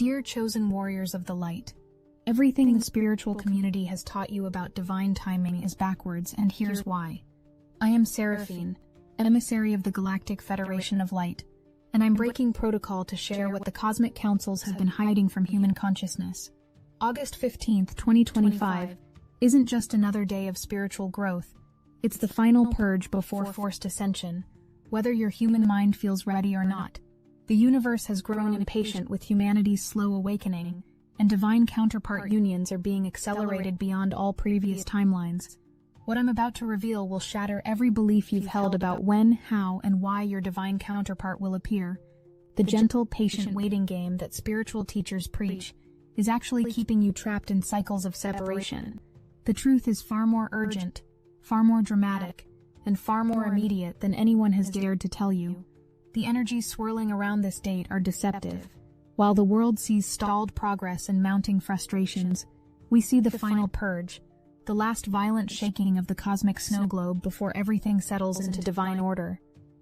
Dear chosen warriors of the light, everything the spiritual community has taught you about divine timing is backwards, and here's why. I am Seraphine, emissary of the Galactic Federation of Light, and I'm breaking protocol to share what the cosmic councils have been hiding from human consciousness. August 15th, 2025 isn't just another day of spiritual growth. It's the final purge before forced ascension, whether your human mind feels ready or not. The universe has grown impatient with humanity's slow awakening, and divine counterpart unions are being accelerated beyond all previous timelines. What I'm about to reveal will shatter every belief you've held about when, how, and why your divine counterpart will appear. The gentle, patient waiting game that spiritual teachers preach is actually keeping you trapped in cycles of separation. The truth is far more urgent, far more dramatic, and far more immediate than anyone has dared to tell you. The energies swirling around this date are deceptive. While the world sees stalled progress and mounting frustrations, we see the final purge, the last violent shaking of the cosmic snow globe before everything settles into divine order.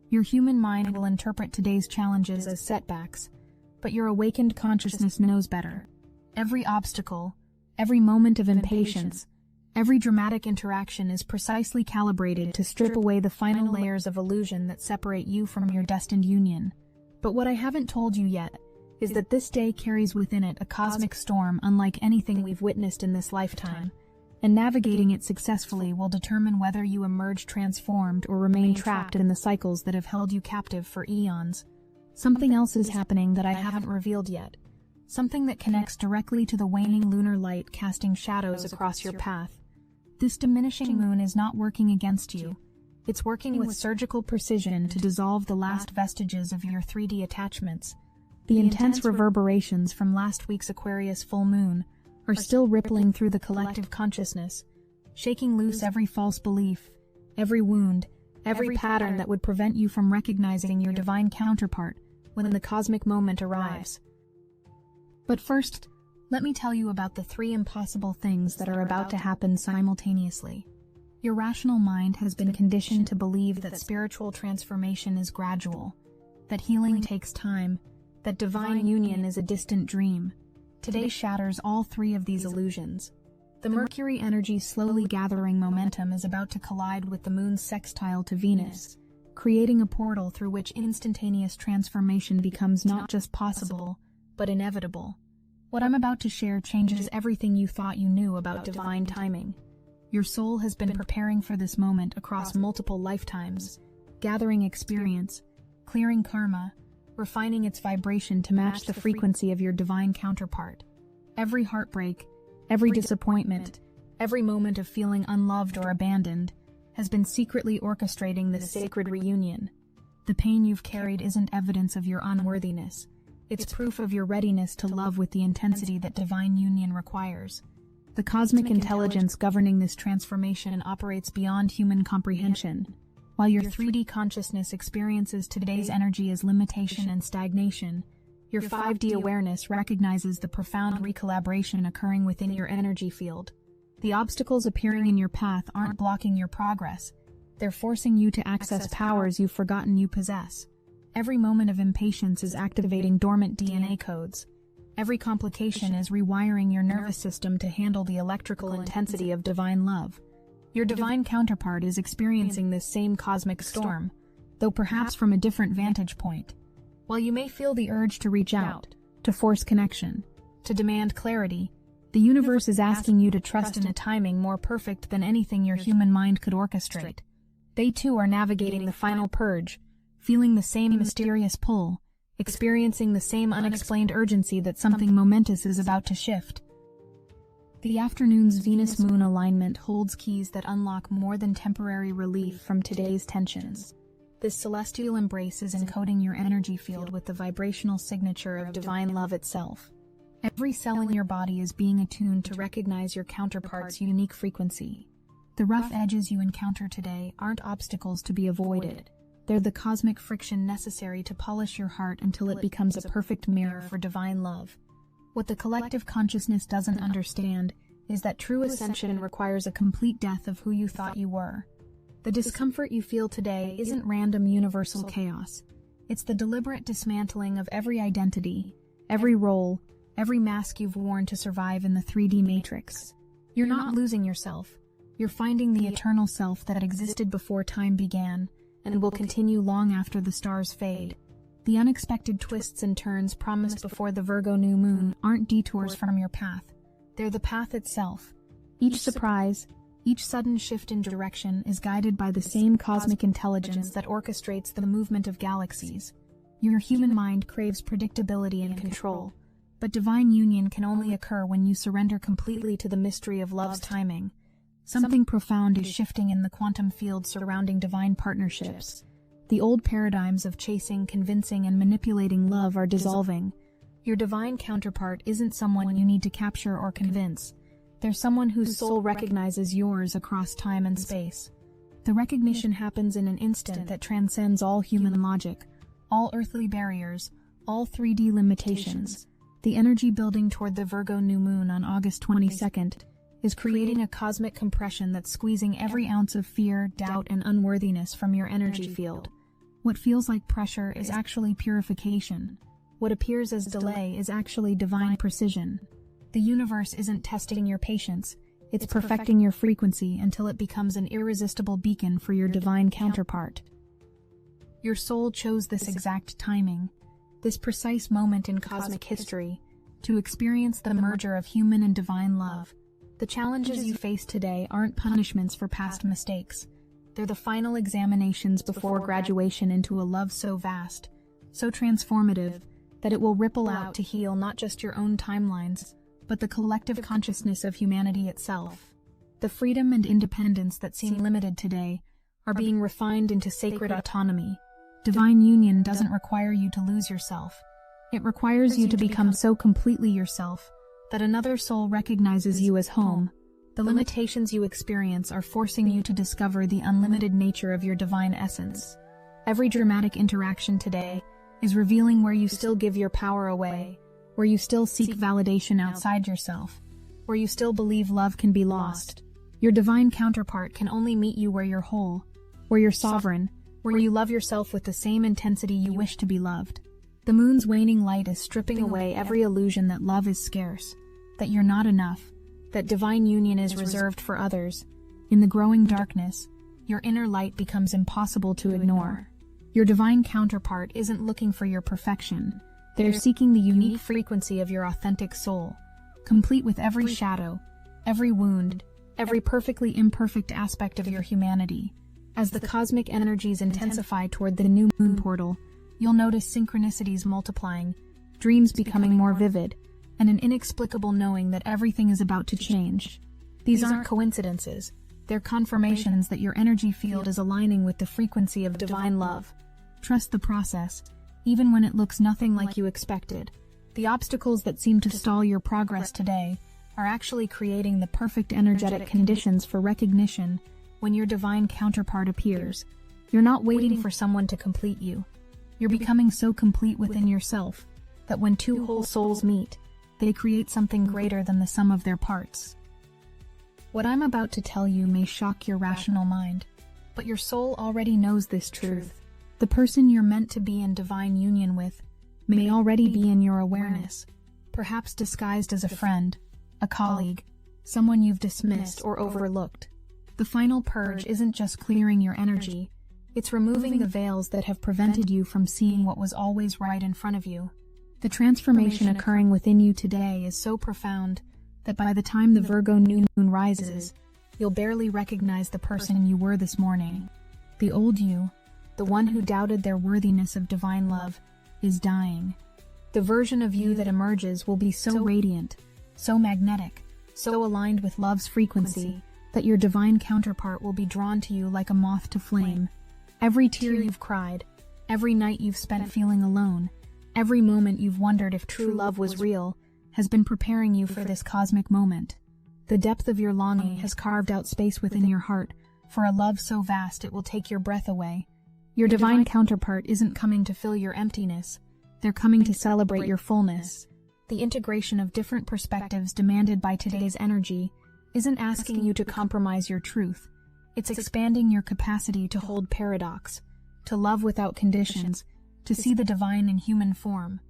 Your human mind will interpret today's challenges as setbacks, but your awakened consciousness knows better. Every obstacle, every moment of impatience, every dramatic interaction is precisely calibrated to strip away the final layers of illusion that separate you from your destined union. But what I haven't told you yet is that this day carries within it a cosmic storm unlike anything we've witnessed in this lifetime, and navigating it successfully will determine whether you emerge transformed or remain trapped in the cycles that have held you captive for eons. Something else is happening that I haven't revealed yet. Something that connects directly to the waning lunar light casting shadows across your path. This diminishing moon is not working against you. It's working with surgical precision to dissolve the last vestiges of your 3D attachments. The intense reverberations from last week's Aquarius full moon are still rippling through the collective consciousness, shaking loose every false belief, every wound, every pattern that would prevent you from recognizing your divine counterpart when the cosmic moment arrives. But first, let me tell you about the 3 impossible things that are about to happen simultaneously. Your rational mind has been conditioned to believe that spiritual transformation is gradual, that healing takes time, that divine union is a distant dream. Today shatters all 3 of these illusions. The Mercury energy slowly gathering momentum is about to collide with the moon's sextile to Venus, creating a portal through which instantaneous transformation becomes not just possible, but inevitable. What I'm about to share changes everything you thought you knew about divine timing. Your soul has been preparing for this moment across multiple lifetimes, gathering experience, clearing karma, refining its vibration to match the frequency of your divine counterpart. Every heartbreak, every disappointment, every moment of feeling unloved or abandoned has been secretly orchestrating this sacred reunion. The pain you've carried isn't evidence of your unworthiness. It's proof of your readiness to love with the intensity that divine union requires. The cosmic intelligence governing this transformation operates beyond human comprehension. While your 3D consciousness experiences today's energy as limitation and stagnation, your 5D awareness recognizes the profound recollaboration occurring within your energy field. The obstacles appearing in your path aren't blocking your progress. They're forcing you to access powers you've forgotten you possess. Every moment of impatience is activating dormant DNA codes. Every complication is rewiring your nervous system to handle the electrical intensity of divine love. Your divine counterpart is experiencing this same cosmic storm, though perhaps from a different vantage point. While you may feel the urge to reach out, to force connection, to demand clarity, the universe is asking you to trust in a timing more perfect than anything your human mind could orchestrate. They too are navigating the final purge, feeling the same mysterious pull, experiencing the same unexplained urgency that something momentous is about to shift. The afternoon's Venus-Moon alignment holds keys that unlock more than temporary relief from today's tensions. This celestial embrace is encoding your energy field with the vibrational signature of divine love itself. Every cell in your body is being attuned to recognize your counterpart's unique frequency. The rough edges you encounter today aren't obstacles to be avoided. They're the cosmic friction necessary to polish your heart until it becomes a perfect mirror for divine love. What the collective consciousness doesn't understand is that true ascension requires a complete death of who you thought you were. The discomfort you feel today isn't random universal chaos. It's the deliberate dismantling of every identity, every role, every mask you've worn to survive in the 3D matrix. You're not losing yourself. You're finding the eternal self that existed before time began and will continue long after the stars fade. The unexpected twists and turns promised before the Virgo new moon aren't detours from your path. They're the path itself. Each surprise, each sudden shift in direction is guided by the same cosmic intelligence that orchestrates the movement of galaxies. Your human mind craves predictability and control, but divine union can only occur when you surrender completely to the mystery of love's timing. Something profound is shifting in the quantum field surrounding divine partnerships. The old paradigms of chasing, convincing, and manipulating love are dissolving. Your divine counterpart isn't someone you need to capture or convince. They're someone whose soul recognizes yours across time and space. The recognition happens in an instant that transcends all human logic, all earthly barriers, all 3D limitations. The energy building toward the Virgo new moon on August 22nd is creating a cosmic compression that's squeezing every ounce of fear, doubt, and unworthiness from your energy field. What feels like pressure is actually purification. What appears as delay is actually divine precision. The universe isn't testing your patience, it's perfecting your frequency until it becomes an irresistible beacon for your divine counterpart. Your soul chose this exact timing, this precise moment in cosmic history, to experience the merger of human and divine love. The challenges you face today aren't punishments for past mistakes. They're the final examinations before graduation into a love so vast, so transformative, that it will ripple out to heal not just your own timelines, but the collective consciousness of humanity itself. The freedom and independence that seem limited today are being refined into sacred autonomy. Divine union doesn't require you to lose yourself. It requires you to become so completely yourself that another soul recognizes you as home. The limitations you experience are forcing you to discover the unlimited nature of your divine essence. Every dramatic interaction today is revealing where you still give your power away, where you still seek validation outside yourself, where you still believe love can be lost. Your divine counterpart can only meet you where you're whole, where you're sovereign, where you love yourself with the same intensity you wish to be loved. The moon's waning light is stripping away every illusion that love is scarce, that you're not enough, that divine union is reserved for others. In the growing darkness, your inner light becomes impossible to ignore. Your divine counterpart isn't looking for your perfection. They're seeking the unique frequency of your authentic soul, complete with every shadow, every wound, every perfectly imperfect aspect of your humanity. As the cosmic energies intensify toward the new moon portal, you'll notice synchronicities multiplying, dreams becoming more vivid, and an inexplicable knowing that everything is about to change. These aren't coincidences. They're confirmations that your energy field is aligning with the frequency of divine love. Trust the process, even when it looks nothing like you expected. The obstacles that seem to stall your progress today are actually creating the perfect energetic conditions for recognition when your divine counterpart appears. You're not waiting for someone to complete you. You're becoming so complete within yourself that when two whole souls meet, they create something greater than the sum of their parts. What I'm about to tell you may shock your rational mind, but your soul already knows this truth. The person you're meant to be in divine union with may already be in your awareness, perhaps disguised as a friend, a colleague, someone you've dismissed or overlooked. The final purge isn't just clearing your energy, it's removing the veils that have prevented you from seeing what was always right in front of you. The transformation occurring within you today is so profound that by the time the Virgo new moon rises, you'll barely recognize the person you were this morning. The old you, the one who doubted their worthiness of divine love, is dying. The version of you that emerges will be so radiant, so magnetic, so aligned with love's frequency, that your divine counterpart will be drawn to you like a moth to flame. Every tear you've cried, every night you've spent feeling alone, every moment you've wondered if true love was real, has been preparing you for this cosmic moment. The depth of your longing has carved out space within your heart for a love so vast it will take your breath away. Your divine counterpart isn't coming to fill your emptiness, they're coming to celebrate your fullness. The integration of different perspectives demanded by today's energy isn't asking you to compromise your truth. It's expanding your capacity to hold paradox, to love without conditions, to see the divine in human form.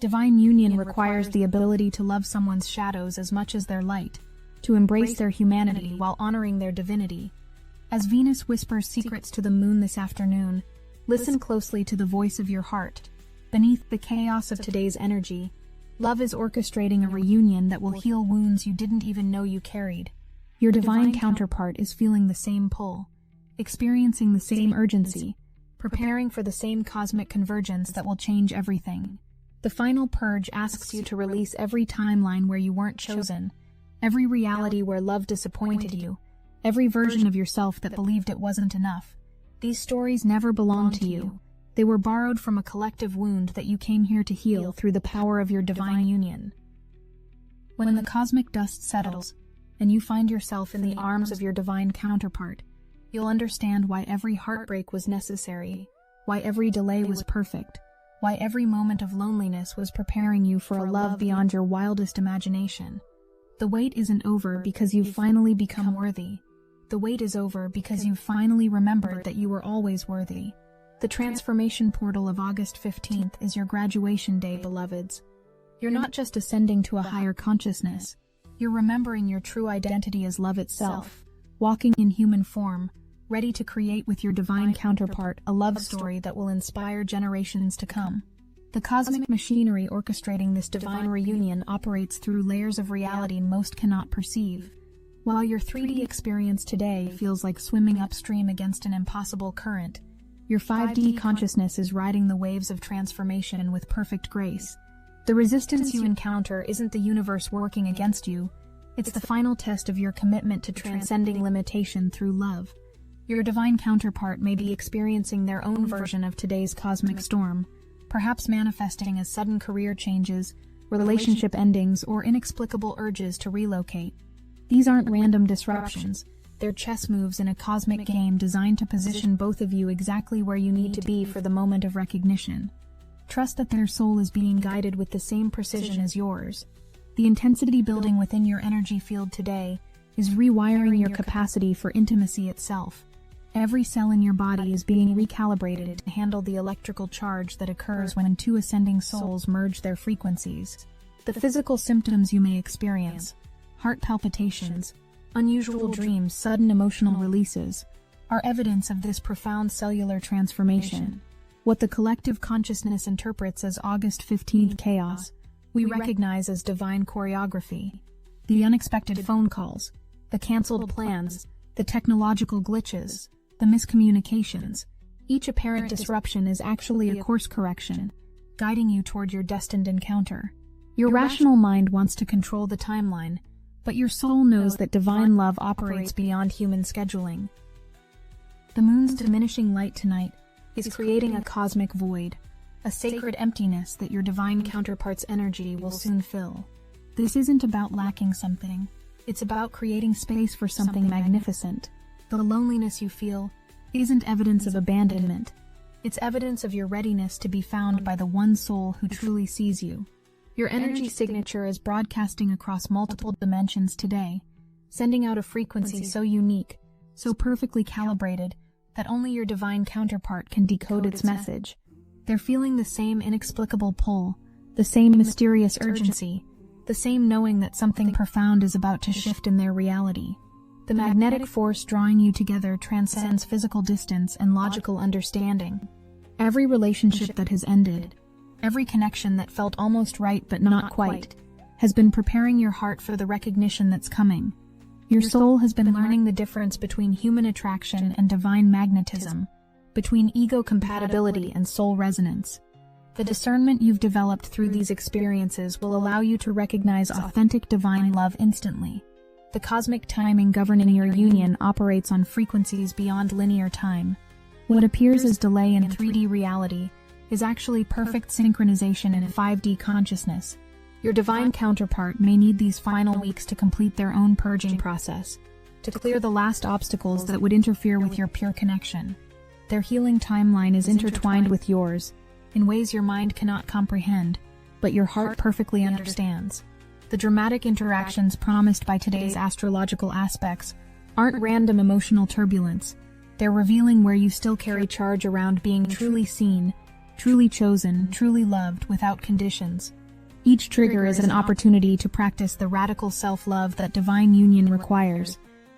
Divine union requires the ability to love someone's shadows as much as their light, to embrace their humanity while honoring their divinity. As Venus whispers secrets to the moon this afternoon, listen closely to the voice of your heart. Beneath the chaos of today's energy, love is orchestrating a reunion that will heal wounds you didn't even know you carried. Your divine counterpart is feeling the same pull, experiencing the same urgency, preparing for the same cosmic convergence that will change everything. The final purge asks you to release every timeline where you weren't chosen, every reality where love disappointed you, every version of yourself that believed it wasn't enough. These stories never belonged to you. They were borrowed from a collective wound that you came here to heal through the power of your divine union. When the cosmic dust settles, and you find yourself in the arms of your divine counterpart, you'll understand why every heartbreak was necessary, why every delay was perfect, why every moment of loneliness was preparing you for a love beyond your wildest imagination. The wait isn't over because you've finally become worthy. The wait is over because you've finally remembered that you were always worthy. The transformation portal of August 15th is your graduation day, beloveds. You're not just ascending to a higher consciousness. You're remembering your true identity as love itself, walking in human form, ready to create with your divine counterpart a love story that will inspire generations to come. The cosmic machinery orchestrating this divine reunion operates through layers of reality most cannot perceive. While your 3D experience today feels like swimming upstream against an impossible current, your 5D consciousness is riding the waves of transformation with perfect grace. The resistance you encounter isn't the universe working against you. It's the final test of your commitment to transcending limitation through love. Your divine counterpart may be experiencing their own version of today's cosmic storm, perhaps manifesting as sudden career changes, relationship endings, or inexplicable urges to relocate. These aren't random disruptions. They're chess moves in a cosmic game designed to position both of you exactly where you need to be for the moment of recognition. Trust that their soul is being guided with the same precision as yours. The intensity building within your energy field today is rewiring your capacity for intimacy itself. Every cell in your body is being recalibrated to handle the electrical charge that occurs when two ascending souls merge their frequencies. The physical symptoms you may experience, heart palpitations, unusual dreams, sudden emotional releases, are evidence of this profound cellular transformation. What the collective consciousness interprets as August 15th chaos, we recognize as divine choreography. The unexpected phone calls, the canceled plans, the technological glitches, the miscommunications. Each apparent disruption is actually a course correction, guiding you toward your destined encounter. Your rational mind wants to control the timeline, but your soul knows that divine love operates beyond human scheduling. The moon's diminishing light tonight is creating a cosmic void, a sacred emptiness that your divine counterpart's energy will soon fill. This isn't about lacking something. It's about creating space for something magnificent. The loneliness you feel isn't evidence of abandonment. It's evidence of your readiness to be found by the one soul who truly sees you. Your energy signature is broadcasting across multiple dimensions today, sending out a frequency so unique, so perfectly calibrated, that only your divine counterpart can decode its message. They're feeling the same inexplicable pull, the same mysterious urgency, the same knowing that something profound is about to shift in their reality. The magnetic force drawing you together transcends physical distance and logical understanding. Every relationship that has ended, every connection that felt almost right but not quite, has been preparing your heart for the recognition that's coming. Your soul has been learning the difference between human attraction and divine magnetism, between ego compatibility and soul resonance. The discernment you've developed through these experiences will allow you to recognize authentic divine love instantly. The cosmic timing governing your union operates on frequencies beyond linear time. What appears as delay in 3D reality is actually perfect synchronization in 5D consciousness. Your divine counterpart may need these final weeks to complete their own purging process, to clear the last obstacles that would interfere with your pure connection. Their healing timeline is intertwined with yours, in ways your mind cannot comprehend, but your heart perfectly understands. The dramatic interactions promised by today's astrological aspects aren't random emotional turbulence. They're revealing where you still carry charge around being truly seen, truly chosen, truly loved, without conditions. Each trigger is an opportunity to practice the radical self-love that divine union requires.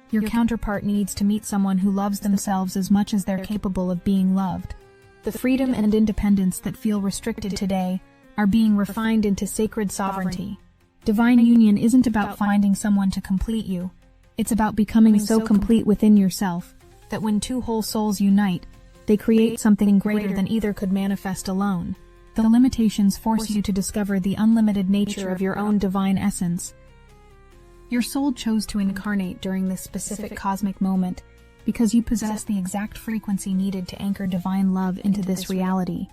Your counterpart needs to meet someone who loves themselves as much as they're capable of being loved. The freedom and independence that feel restricted today are being refined into sacred sovereignty. Divine union isn't about finding someone to complete you. It's about becoming so complete within yourself that when two whole souls unite, they create something greater than either could manifest alone. The limitations force you to discover the unlimited nature of your own divine essence. Your soul chose to incarnate during this specific cosmic moment because you possess the exact frequency needed to anchor divine love into this reality.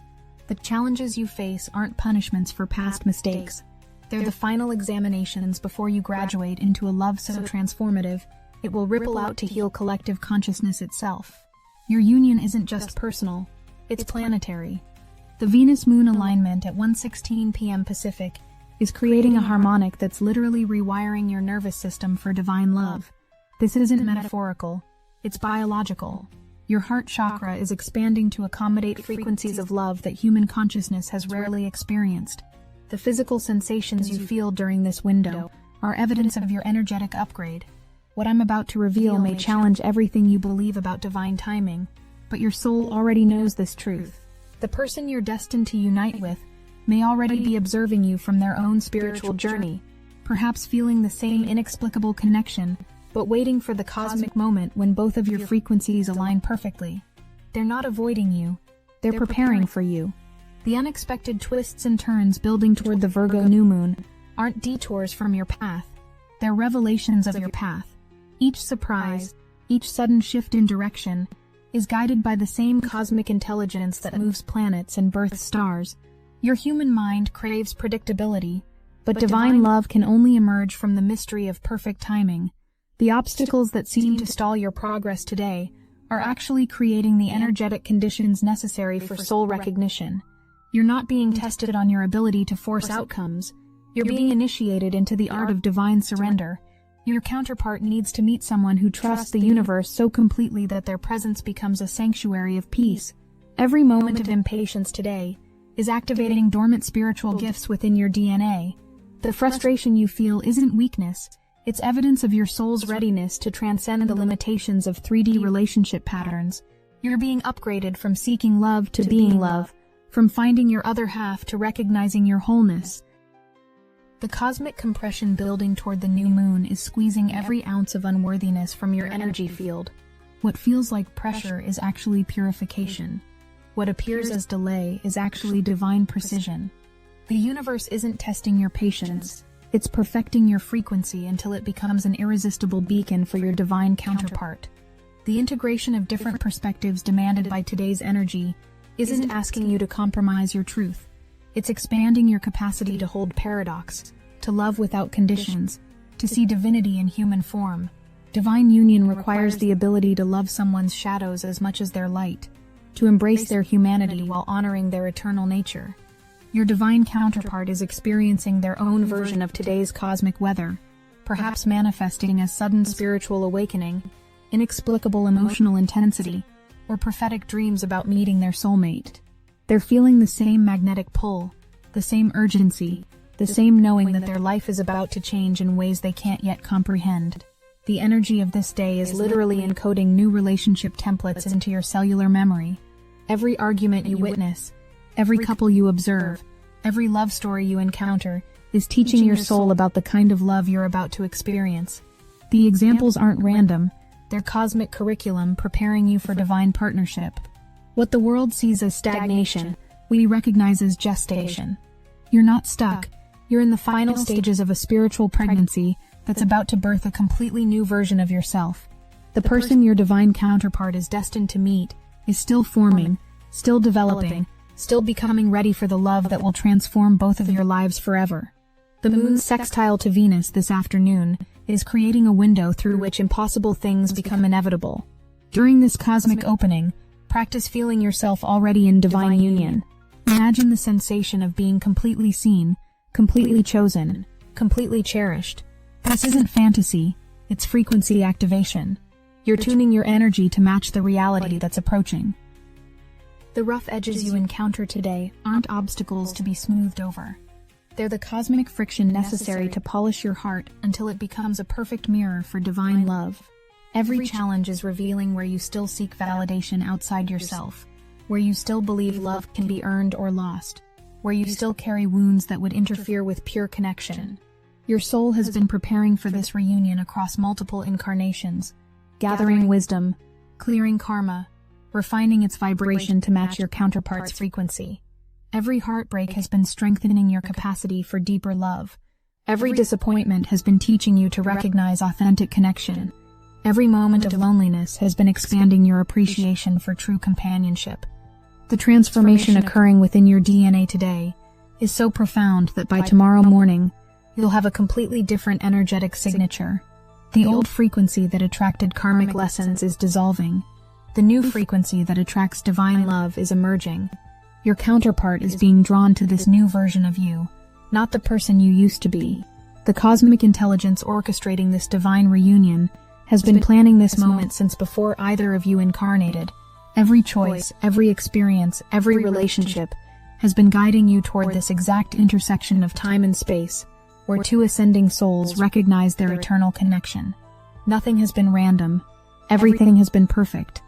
The challenges you face aren't punishments for past mistakes. They're the final examinations before you graduate into a love so transformative, it will ripple out to heal collective consciousness itself. Your union isn't just personal, it's planetary. The Venus-Moon alignment at 1:16 p.m. Pacific is creating a harmonic that's literally rewiring your nervous system for divine love. This isn't metaphorical, it's biological. Your heart chakra is expanding to accommodate frequencies of love that human consciousness has rarely experienced. The physical sensations you feel during this window are evidence of your energetic upgrade. What I'm about to reveal may challenge everything you believe about divine timing, but your soul already knows this truth. The person you're destined to unite with may already be observing you from their own spiritual journey, perhaps feeling the same inexplicable connection, but waiting for the cosmic moment when both of your frequencies align perfectly. They're not avoiding you, they're preparing for you. The unexpected twists and turns building toward the Virgo new moon aren't detours from your path, they're revelations of your path. Each surprise, each sudden shift in direction, is guided by the same cosmic intelligence that moves planets and births stars. Your human mind craves predictability, but divine love can only emerge from the mystery of perfect timing. The obstacles that seem to stall your progress today are actually creating the energetic conditions necessary for soul recognition. You're not being tested on your ability to force outcomes. You're being initiated into the art of divine surrender. Your counterpart needs to meet someone who trusts the universe so completely that their presence becomes a sanctuary of peace. Every moment of impatience today is activating dormant spiritual gifts within your DNA. The frustration you feel isn't weakness, it's evidence of your soul's readiness to transcend the limitations of 3D relationship patterns. You're being upgraded from seeking love to being love, from finding your other half to recognizing your wholeness. The cosmic compression building toward the new moon is squeezing every ounce of unworthiness from your energy field. What feels like pressure is actually purification. What appears as delay is actually divine precision. The universe isn't testing your patience, it's perfecting your frequency until it becomes an irresistible beacon for your divine counterpart. The integration of different perspectives demanded by today's energy isn't asking you to compromise your truth. It's expanding your capacity to hold paradox, to love without conditions, to see divinity in human form. Divine union requires the ability to love someone's shadows as much as their light, to embrace their humanity while honoring their eternal nature. Your divine counterpart is experiencing their own version of today's cosmic weather, perhaps manifesting as sudden spiritual awakening, inexplicable emotional intensity, or prophetic dreams about meeting their soulmate. They're feeling the same magnetic pull, the same urgency, the same knowing that their life is about to change in ways they can't yet comprehend. The energy of this day is literally encoding new relationship templates into your cellular memory. Every argument you witness, every couple you observe, every love story you encounter is teaching your soul about the kind of love you're about to experience. The examples aren't random, they're cosmic curriculum preparing you for divine partnership. What the world sees as stagnation, we recognize as gestation. You're not stuck, you're in the final stages of a spiritual pregnancy that's about to birth a completely new version of yourself. The person your divine counterpart is destined to meet is still forming, still developing, still becoming ready for the love that will transform both of your lives forever. The moon's sextile to Venus this afternoon is creating a window through which impossible things become inevitable. During this cosmic opening, practice feeling yourself already in divine union. Imagine the sensation of being completely seen, completely chosen, completely cherished. This isn't fantasy, it's frequency activation. You're tuning your energy to match the reality that's approaching. The rough edges you encounter today aren't obstacles to be smoothed over. They're the cosmic friction necessary to polish your heart until it becomes a perfect mirror for divine love. Every challenge is revealing where you still seek validation outside yourself, where you still believe love can be earned or lost, where you still carry wounds that would interfere with pure connection. Your soul has been preparing for this reunion across multiple incarnations, gathering wisdom, clearing karma, refining its vibration to match your counterpart's frequency. Every heartbreak has been strengthening your capacity for deeper love. Every disappointment has been teaching you to recognize authentic connection. Every moment of loneliness has been expanding your appreciation for true companionship. The transformation occurring within your DNA today is so profound that by tomorrow morning, you'll have a completely different energetic signature. The old frequency that attracted karmic lessons is dissolving. The new frequency that attracts divine love is emerging. Your counterpart is being drawn to this new version of you, not the person you used to be. The cosmic intelligence orchestrating this divine reunion has been planning this moment since before either of you incarnated. Every choice, every experience, every relationship has been guiding you toward this exact intersection of time and space, where two ascending souls recognize their eternal connection. Nothing has been random. Everything has been perfect.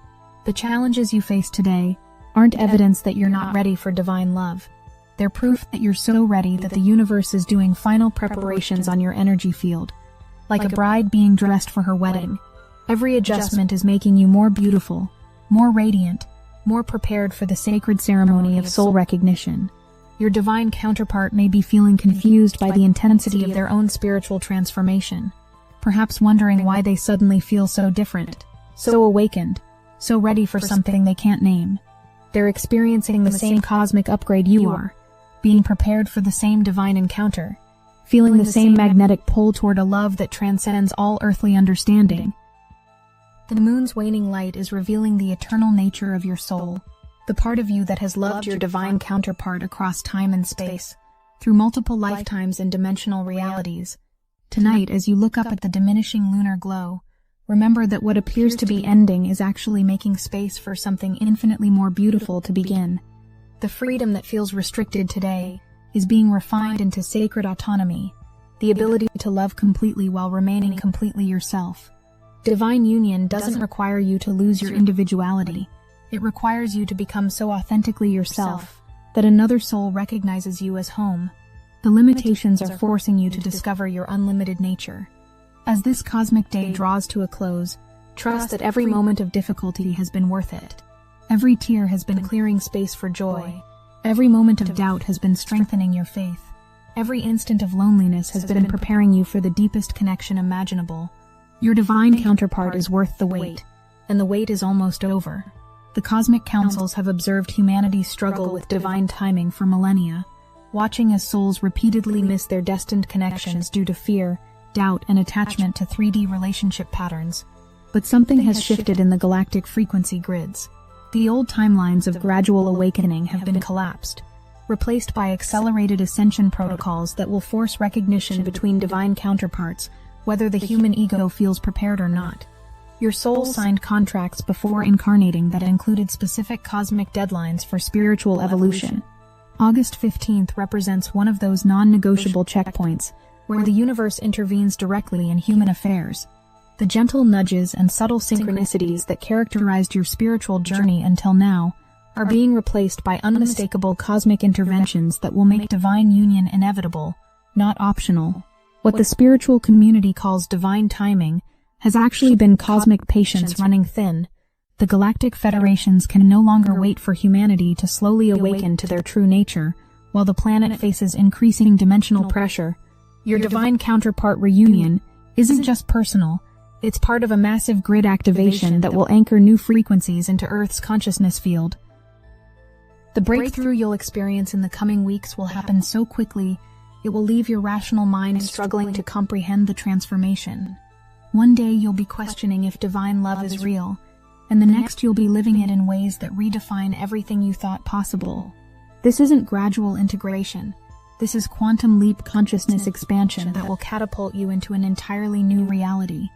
The challenges you face today aren't evidence that you're not ready for divine love. They're proof that you're so ready that the universe is doing final preparations on your energy field. Like a bride being dressed for her wedding, every adjustment is making you more beautiful, more radiant, more prepared for the sacred ceremony of soul recognition. Your divine counterpart may be feeling confused by the intensity of their own spiritual transformation, perhaps wondering why they suddenly feel so different, so awakened, so ready for something they can't name. They're experiencing the same cosmic upgrade you are, being prepared for the same divine encounter, feeling the same magnetic pull toward a love that transcends all earthly understanding. The moon's waning light is revealing the eternal nature of your soul, the part of you that has loved your divine counterpart across time and space, through multiple lifetimes and dimensional realities. Tonight, as you look up at the diminishing lunar glow, remember that what appears to be ending is actually making space for something infinitely more beautiful to begin. The freedom that feels restricted today is being refined into sacred autonomy, the ability to love completely while remaining completely yourself. Divine union doesn't require you to lose your individuality. It requires you to become so authentically yourself that another soul recognizes you as home. The limitations are forcing you to discover your unlimited nature. As this cosmic day draws to a close, trust that every moment of difficulty has been worth it. Every tear has been clearing space for joy. Every moment of doubt has been strengthening your faith. Every instant of loneliness has been preparing you for the deepest connection imaginable. Your divine counterpart is worth the wait, and the wait is almost over. The cosmic councils have observed humanity's struggle with divine timing for millennia, watching as souls repeatedly miss their destined connections due to fear, doubt, and attachment to 3D relationship patterns. But something has shifted in the galactic frequency grids. The old timelines of gradual awakening have been collapsed, replaced by accelerated ascension protocols that will force recognition between divine counterparts, whether the human ego feels prepared or not. Your soul signed contracts before incarnating that included specific cosmic deadlines for spiritual evolution. August 15th represents one of those non-negotiable checkpoints where the universe intervenes directly in human affairs. The gentle nudges and subtle synchronicities that characterized your spiritual journey until now are being replaced by unmistakable cosmic interventions that will make divine union inevitable, not optional. What the spiritual community calls divine timing has actually been cosmic patience running thin. The galactic federations can no longer wait for humanity to slowly awaken to their true nature, while the planet faces increasing dimensional pressure. Your divine counterpart reunion isn't just personal, it's part of a massive grid activation that will anchor new frequencies into Earth's consciousness field. The breakthrough you'll experience in the coming weeks will happen so quickly, it will leave your rational mind struggling to comprehend the transformation. One day you'll be questioning if divine love is real, and the next you'll be living it in ways that redefine everything you thought possible. This isn't gradual integration. This is quantum leap consciousness expansion that will catapult you into an entirely new reality.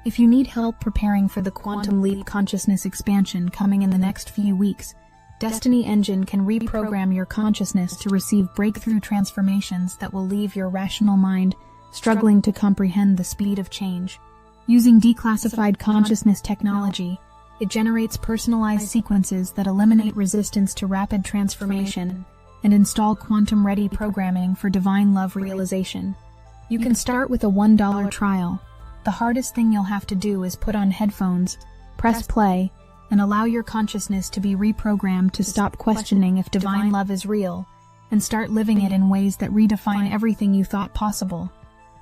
If you need help preparing for the quantum leap consciousness expansion coming in the next few weeks, Destiny Engine can reprogram your consciousness to receive breakthrough transformations that will leave your rational mind struggling to comprehend the speed of change. Using declassified consciousness technology, it generates personalized sequences that eliminate resistance to rapid transformation and install quantum-ready programming for divine love realization. You can start with a $1 trial. The hardest thing you'll have to do is put on headphones, press play, and allow your consciousness to be reprogrammed to stop questioning if divine love is real, and start living it in ways that redefine everything you thought possible.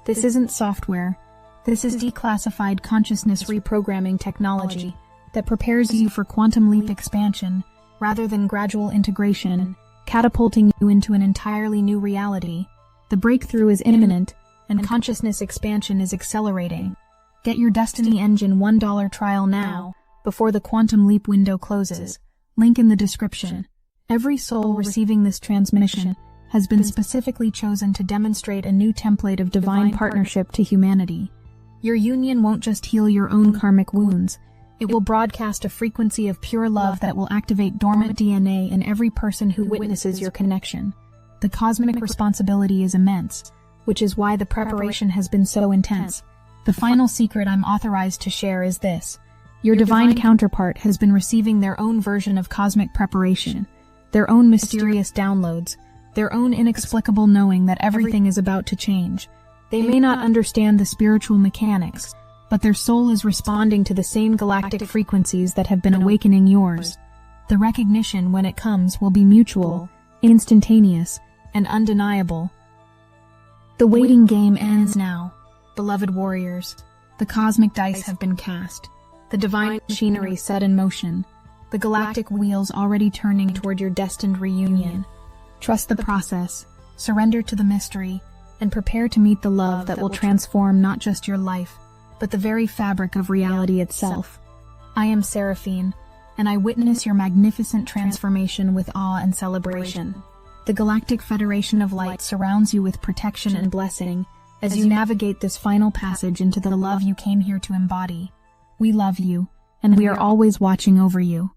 This isn't software. This is declassified consciousness reprogramming technology that prepares you for quantum leap expansion rather than gradual integration, catapulting you into an entirely new reality. The breakthrough is imminent, and consciousness expansion is accelerating. Get your Destiny Engine $1 trial now, before the quantum leap window closes. Link in the description. Every soul receiving this transmission has been specifically chosen to demonstrate a new template of divine partnership to humanity. Your union won't just heal your own karmic wounds, it will broadcast a frequency of pure love that will activate dormant DNA in every person who witnesses your connection. The cosmic responsibility is immense, which is why the preparation has been so intense. The final secret I'm authorized to share is this. Your divine counterpart has been receiving their own version of cosmic preparation, their own mysterious downloads, their own inexplicable knowing that everything is about to change. They may not understand the spiritual mechanics, but their soul is responding to the same galactic frequencies that have been awakening yours. The recognition, when it comes, will be mutual, instantaneous, and undeniable. The waiting game ends now, beloved warriors. The cosmic dice have been cast, the divine machinery set in motion, the galactic wheels already turning toward your destined reunion. Trust the process, surrender to the mystery, and prepare to meet the love that will transform not just your life, but the very fabric of reality itself. I am Seraphine, and I witness your magnificent transformation with awe and celebration. The Galactic Federation of Light surrounds you with protection and blessing as you navigate this final passage into the love you came here to embody. We love you, and we are always watching over you.